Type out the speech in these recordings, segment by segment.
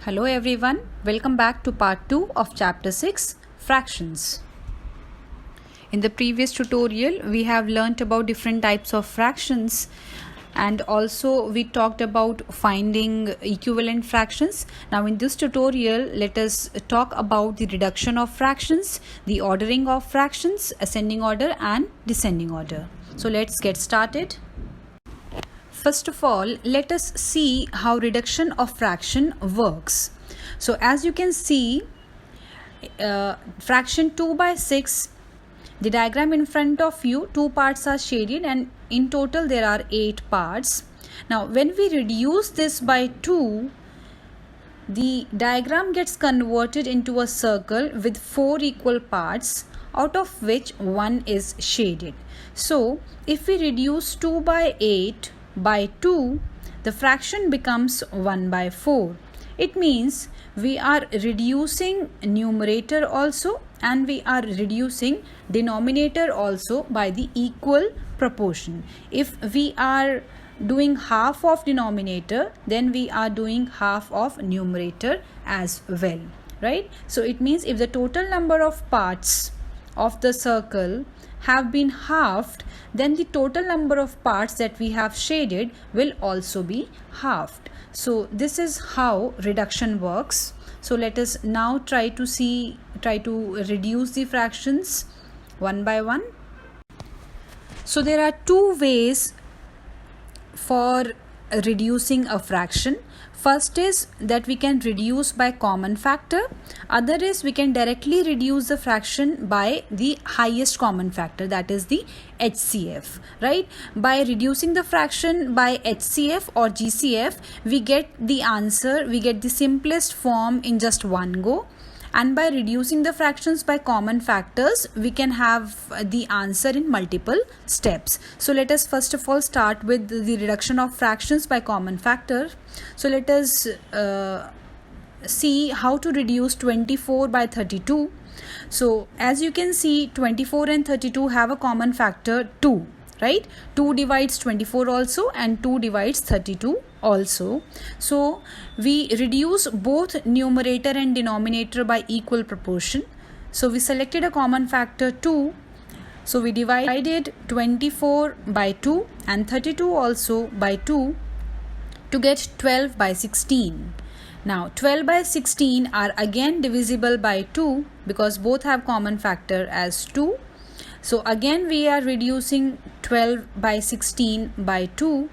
Hello everyone, welcome back to part 2 of chapter 6, Fractions. In the previous tutorial, we have learnt about different types of fractions and also we talked about finding equivalent fractions. Now in this tutorial, let us talk about the reduction of fractions, the ordering of fractions, ascending order and descending order. So let's get started. First of all, let us see how reduction of fraction works. So as you can see, fraction 2 by 6, the diagram in front of you, 2 parts are shaded and in total there are 8 parts. Now when we reduce this by 2, the diagram gets converted into a circle with 4 equal parts, out of which 1 is shaded. So if we reduce 2 by 8 by 2, the fraction becomes 1 by 4. It means we are reducing numerator also and we are reducing denominator also by the equal proportion. If we are doing half of denominator, then we are doing half of numerator as well, right? So it means if the total number of parts of the circle have been halved, then the total number of parts that we have shaded will also be halved. So this is how reduction works. So let us now try to reduce the fractions one by one. So there are 2 ways for reducing a fraction. First is that we can reduce by common factor. Other is we can directly reduce the fraction by the highest common factor, that is the HCF, right? By reducing the fraction by HCF or GCF, we get the answer, we get the simplest form in just one go. And by reducing the fractions by common factors, we can have the answer in multiple steps. So let us first of all start with the reduction of fractions by common factor. So let us see how to reduce 24 by 32. So as you can see, 24 and 32 have a common factor 2, right? 2 divides 24 also and 2 divides 32 also. So we reduce both numerator and denominator by equal proportion. So we selected a common factor 2. So we divided 24 by 2 and 32 also by 2 to get 12 by 16. Now 12 by 16 are again divisible by 2 because both have common factor as 2. So again we are reducing 12 by 16 by 2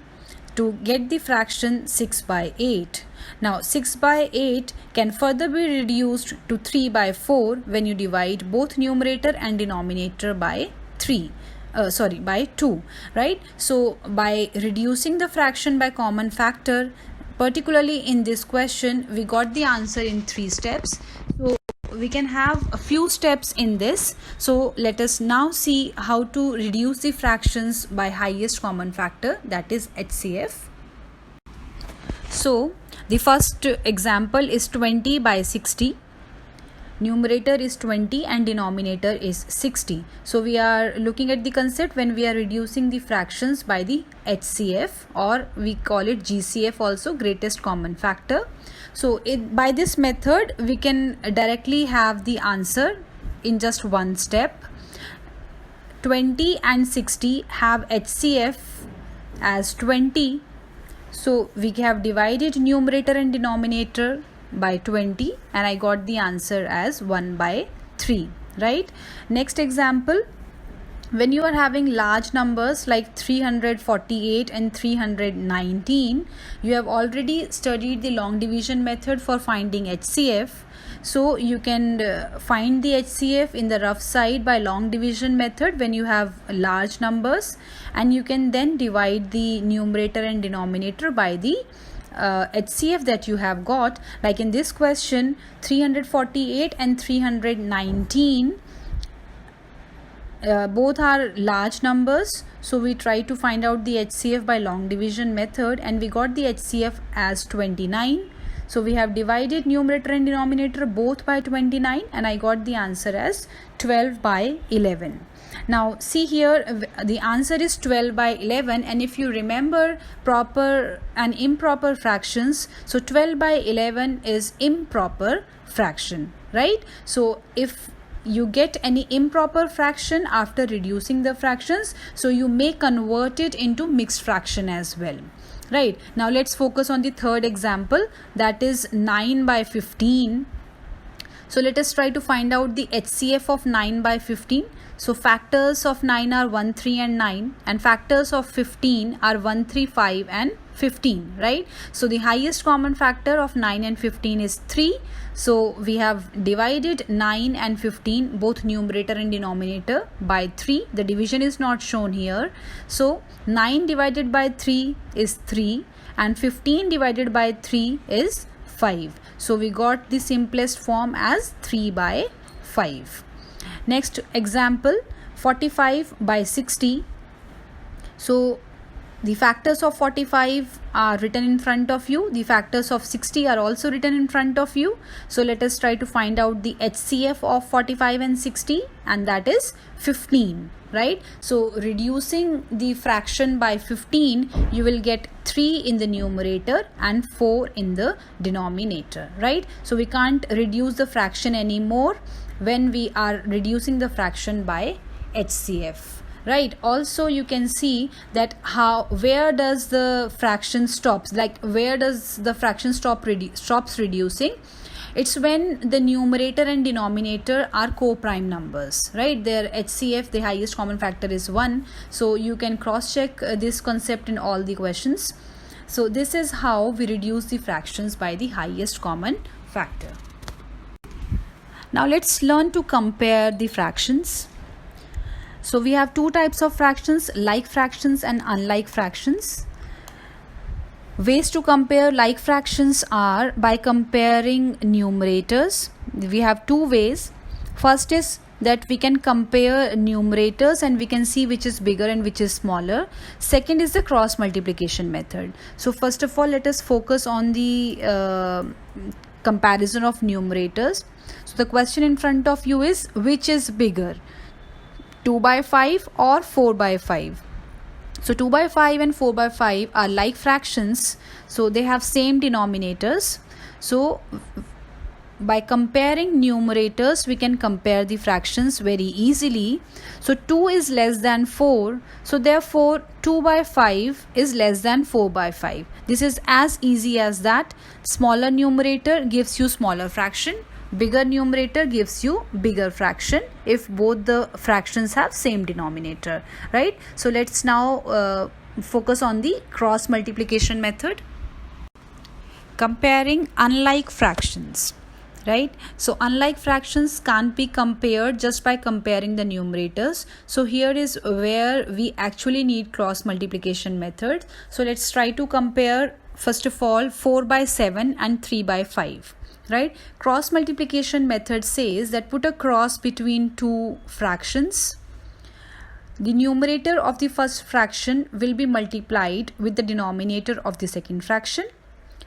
to get the fraction 6 by 8. Now 6 by 8 can further be reduced to 3 by 4 when you divide both numerator and denominator by 2, right? So by reducing the fraction by common factor, particularly in this question, we got the answer in 3 steps. So we can have a few steps in this. So let us now see how to reduce the fractions by highest common factor, that is HCF. So the first example is 20 by 60. Numerator is 20 and denominator is 60. So we are looking at the concept when we are reducing the fractions by the HCF, or we call it GCF also, greatest common factor. So by this method we can directly have the answer in just one step. 20 and 60 have HCF as 20. So we have divided numerator and denominator by 20 and I got the answer as 1 by 3, right? Next example, when you are having large numbers like 348 and 319, you have already studied the long division method for finding HCF. So you can find the HCF in the rough side by long division method when you have large numbers, and you can then divide the numerator and denominator by the HCF that you have got. Like in this question, 348 and 319 both are large numbers, so we try to find out the HCF by long division method and we got the HCF as 29. So we have divided numerator and denominator both by 29 and I got the answer as 12 by 11. Now see here, the answer is 12 by 11, and if you remember proper and improper fractions, so 12 by 11 is improper fraction, right? So if you get any improper fraction after reducing the fractions, so you may convert it into mixed fraction as well, right? Now let's focus on the third example, that is 9 by 15. So let us try to find out the HCF of 9 by 15. So factors of 9 are 1, 3 and 9, and factors of 15 are 1, 3, 5 and 15, right? So the highest common factor of 9 and 15 is 3. So we have divided 9 and 15, both numerator and denominator, by 3. The division is not shown here. So 9 divided by 3 is 3 and 15 divided by 3 is 5. So we got the simplest form as 3 by 5. Next example, 45 by 60. So the factors of 45 are written in front of you. The factors of 60 are also written in front of you. So let us try to find out the HCF of 45 and 60, and that is 15, right? So reducing the fraction by 15, you will get 3 in the numerator and 4 in the denominator, right? So we can't reduce the fraction anymore when we are reducing the fraction by HCF, right? Also you can see that where does the fraction stops, like where does the fraction stops reducing? It's when the numerator and denominator are co-prime numbers, right? Their HCF, the highest common factor, is 1. So you can cross-check this concept in all the questions. So this is how we reduce the fractions by the highest common factor. Now let's learn to compare the fractions. So we have two types of fractions, like fractions and unlike fractions. Ways to compare like fractions are by comparing numerators. We have two ways. First is that we can compare numerators and we can see which is bigger and which is smaller. Second is the cross multiplication method. So first of all, let us focus on the comparison of numerators. So the question in front of you is, which is bigger, 2 by 5 or 4 by 5? So 2 by 5 and 4 by 5 are like fractions, so they have same denominators. So by comparing numerators, we can compare the fractions very easily. So 2 is less than 4, so therefore 2 by 5 is less than 4 by 5. This is as easy as that. Smaller numerator gives you smaller fraction, bigger numerator gives you bigger fraction if both the fractions have same denominator, right? So let's now focus on the cross multiplication method. Comparing unlike fractions, right? So unlike fractions can't be compared just by comparing the numerators. So here is where we actually need cross multiplication method. So let's try to compare first of all 4 by 7 and 3 by 5. Right? Cross multiplication method says that put a cross between two fractions. The numerator of the first fraction will be multiplied with the denominator of the second fraction,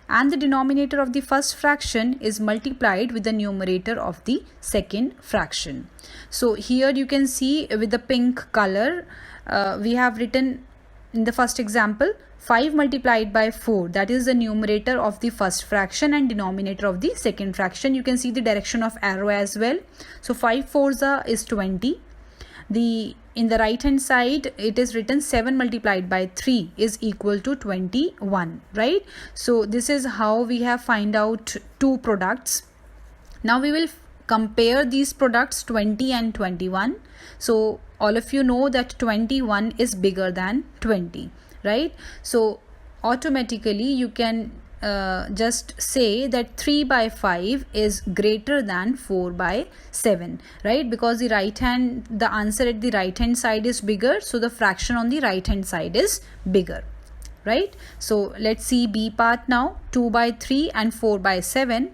and the denominator of the first fraction is multiplied with the numerator of the second fraction. So here you can see with the pink color, we have written in the first example 5 multiplied by 4, that is the numerator of the first fraction and denominator of the second fraction. You can see the direction of arrow as well. So 5 4s is 20. In the right hand side it is written 7 multiplied by 3 is equal to 21, right? So this is how we have find out two products. Now we will compare these products 20 and 21. So all of you know that 21 is bigger than 20, right? So automatically you can just say that 3 by 5 is greater than 4 by 7, right? Because the answer at the right hand side is bigger, so the fraction on the right hand side is bigger, right? So let's see B part now. 2 by 3 and 4 by 7.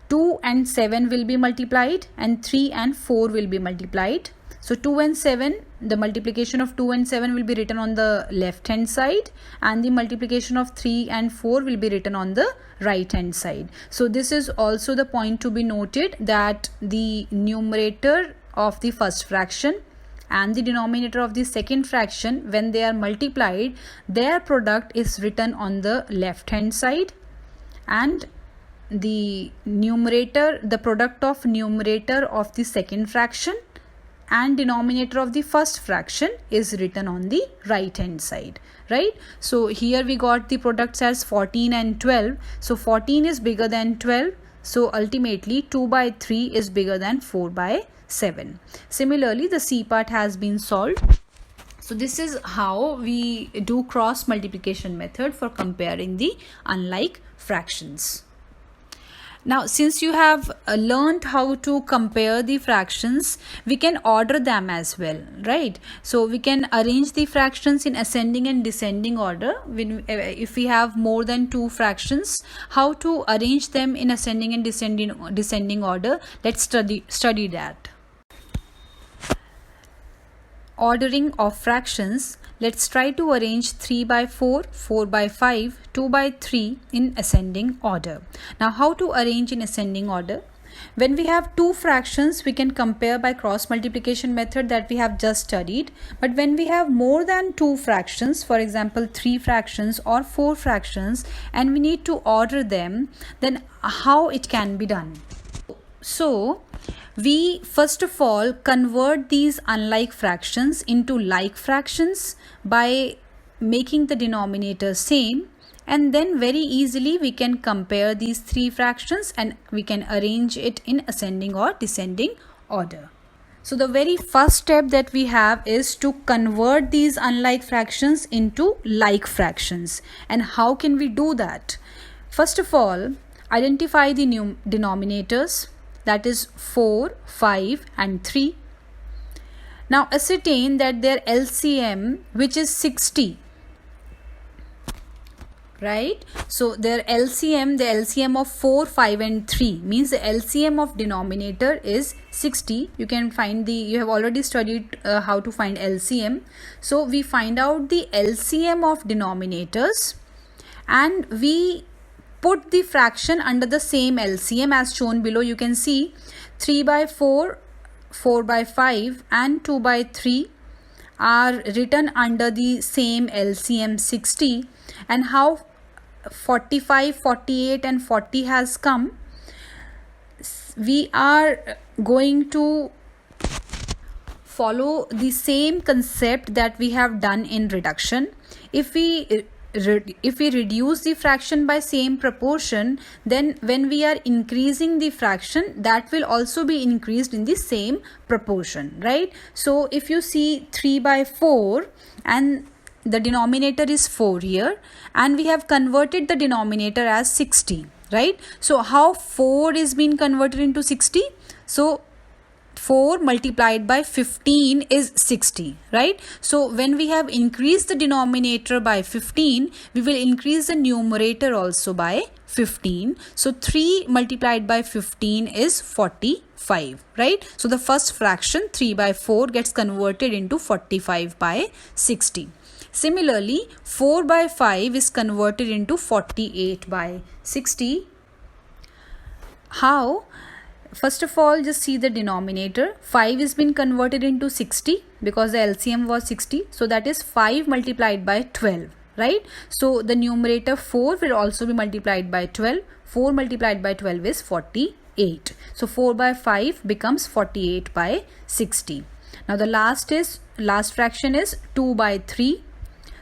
2 and 7 will be multiplied and 3 and 4 will be multiplied. So 2 and 7, the multiplication of 2 and 7 will be written on the left hand side, and the multiplication of 3 and 4 will be written on the right hand side. So this is also the point to be noted, that the numerator of the first fraction and the denominator of the second fraction, when they are multiplied, their product is written on the left hand side, and the numerator, the product of numerator of the second fraction and denominator of the first fraction is written on the right hand side, right? So here we got the products as 14 and 12. So 14 is bigger than 12. So ultimately 2 by 3 is bigger than 4 by 7. Similarly, the C part has been solved. So this is how we do cross multiplication method for comparing the unlike fractions. Now, since you have learned how to compare the fractions, we can order them as well, right? So we can arrange the fractions in ascending and descending order. If we have more than 2 fractions, how to arrange them in ascending and descending order? Let's study that. Ordering of fractions. Let's try to arrange 3 by 4, 4 by 5, 2 by 3 in ascending order. Now, how to arrange in ascending order? When we have 2 fractions, we can compare by cross multiplication method that we have just studied. But when we have more than 2 fractions, for example 3 fractions or 4 fractions, and we need to order them, then how it can be done? So we first of all convert these unlike fractions into like fractions by making the denominator same, and then very easily we can compare these 3 fractions and we can arrange it in ascending or descending order. So the very first step that we have is to convert these unlike fractions into like fractions. And how can we do that? First of all, identify the new denominators, that is 4, 5 and 3. Now ascertain that their LCM, which is 60, right? So their LCM, the LCM of 4, 5 and 3 means the LCM of denominator is 60. You can find you have already studied how to find LCM. So we find out the LCM of denominators and we put the fraction under the same LCM as shown below. You can see 3 by 4, 4 by 5 and 2 by 3 are written under the same LCM 60. And how 45, 48 and 40 has come? We are going to follow the same concept that we have done in reduction. If we reduce the fraction by same proportion, then when we are increasing the fraction, that will also be increased in the same proportion, right? So if you see 3 by 4 and the denominator is 4 here, and we have converted the denominator as 60, right? So how 4 is being converted into 60? So 4 multiplied by 15 is 60, right? So when we have increased the denominator by 15, we will increase the numerator also by 15. So 3 multiplied by 15 is 45, right? So the first fraction 3 by 4 gets converted into 45 by 60. Similarly, 4 by 5 is converted into 48 by 60. How? First of all, just see the denominator. 5 is been converted into 60 because the LCM was 60. So that is 5 multiplied by 12, right? So the numerator 4 will also be multiplied by 12. 4 multiplied by 12 is 48. So 4 by 5 becomes 48 by 60. Now the last fraction is 2 by 3.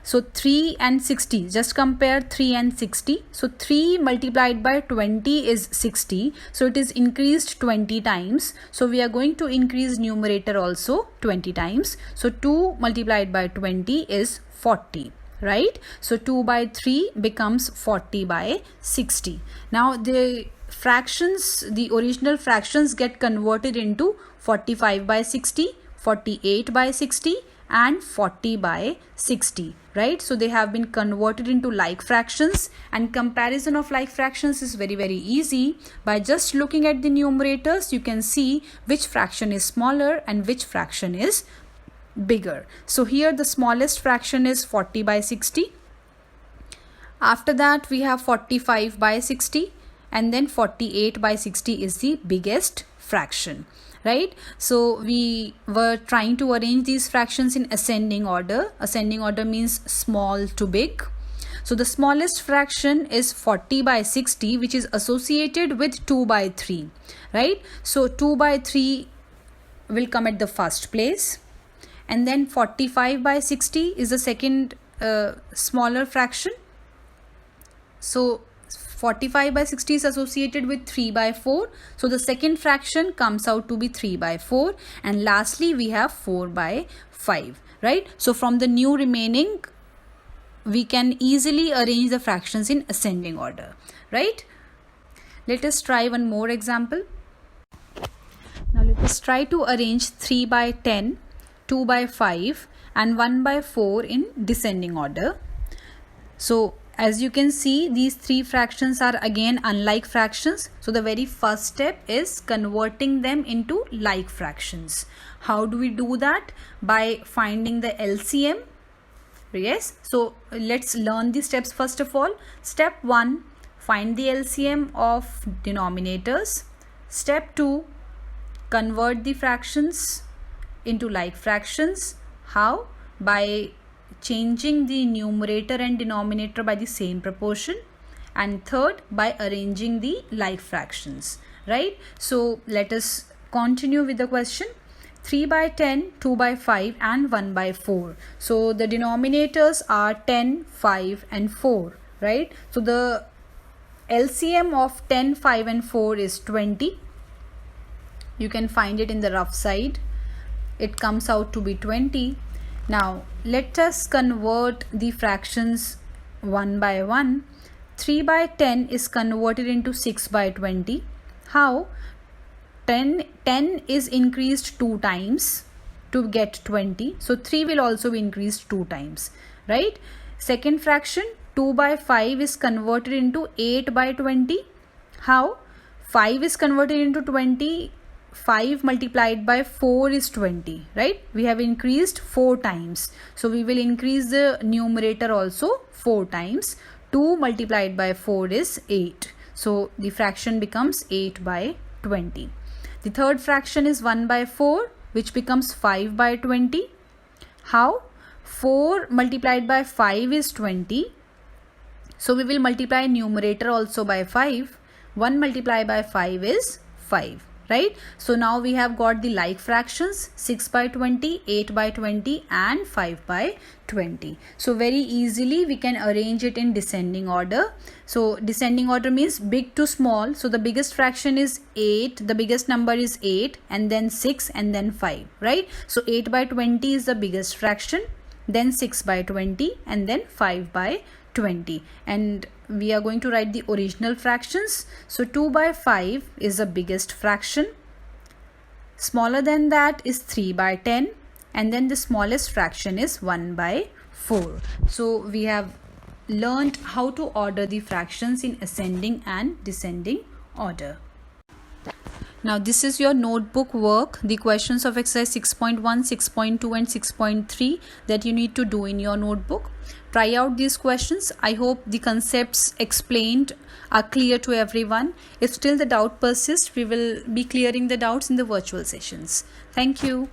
So 3 and 60, just compare 3 and 60. So 3 multiplied by 20 is 60. So it is increased 20 times. So we are going to increase numerator also 20 times. So 2 multiplied by 20 is 40, right? So 2 by 3 becomes 40 by 60. Now the fractions, the original fractions get converted into 45 by 60, 48 by 60 and 40 by 60, right? So they have been converted into like fractions, and comparison of like fractions is very easy. By just looking at the numerators, you can see which fraction is smaller and which fraction is bigger. So here the smallest fraction is 40 by 60. After that we have 45 by 60, and then 48 by 60 is the biggest fraction, right? So we were trying to arrange these fractions in ascending order. Ascending order means small to big. So the smallest fraction is 40 by 60, which is associated with 2 by 3, right? So 2 by 3 will come at the first place, and then 45 by 60 is the second smaller fraction. So 45 by 60 is associated with 3 by 4. So the second fraction comes out to be 3 by 4. And lastly, we have 4 by 5, right? So from the new remaining, we can easily arrange the fractions in ascending order, right? Let us try one more example. Now let us try to arrange 3 by 10, 2 by 5 and 1 by 4 in descending order. So as you can see, these three fractions are again unlike fractions. So the very first step is converting them into like fractions. How do we do that? By finding the LCM. Yes, so let's learn the steps first of all. Step 1, find the LCM of denominators. Step 2, convert the fractions into like fractions. How? By changing the numerator and denominator by the same proportion. And third, by arranging the like fractions, right? So let us continue with the question. 3 by 10, 2 by 5 and 1 by 4. So the denominators are 10, 5 and 4, right? So the LCM of 10, 5 and 4 is 20. You can find it in the rough side. It comes out to be 20. Now let us convert the fractions one by one. 3 by 10 is converted into 6 by 20. How? 10 is increased 2 times to get 20. So 3 will also be increased 2 times, right? Second fraction 2 by 5 is converted into 8 by 20. How? 5 is converted into 20. 5 multiplied by 4 is 20, right? We have increased 4 times. So we will increase the numerator also 4 times. 2 multiplied by 4 is 8. So the fraction becomes 8 by 20. The third fraction is 1 by 4, which becomes 5 by 20. How? 4 multiplied by 5 is 20. So we will multiply numerator also by 5. 1 multiplied by 5 is 5. Right? So now we have got the like fractions 6 by 20, 8 by 20 and 5 by 20. So very easily we can arrange it in descending order. So descending order means big to small. So the biggest fraction is 8, the biggest number is 8 and then 6 and then 5, right? So 8 by 20 is the biggest fraction, then 6 by 20 and then 5 by 20. And we are going to write the original fractions. So 2 by 5 is the biggest fraction. Smaller than that is 3 by 10. And then the smallest fraction is 1 by 4. So we have learned how to order the fractions in ascending and descending order. Now this is your notebook work, the questions of exercise 6.1, 6.2 and 6.3 that you need to do in your notebook. Try out these questions. I hope the concepts explained are clear to everyone. If still the doubt persists, we will be clearing the doubts in the virtual sessions. Thank you.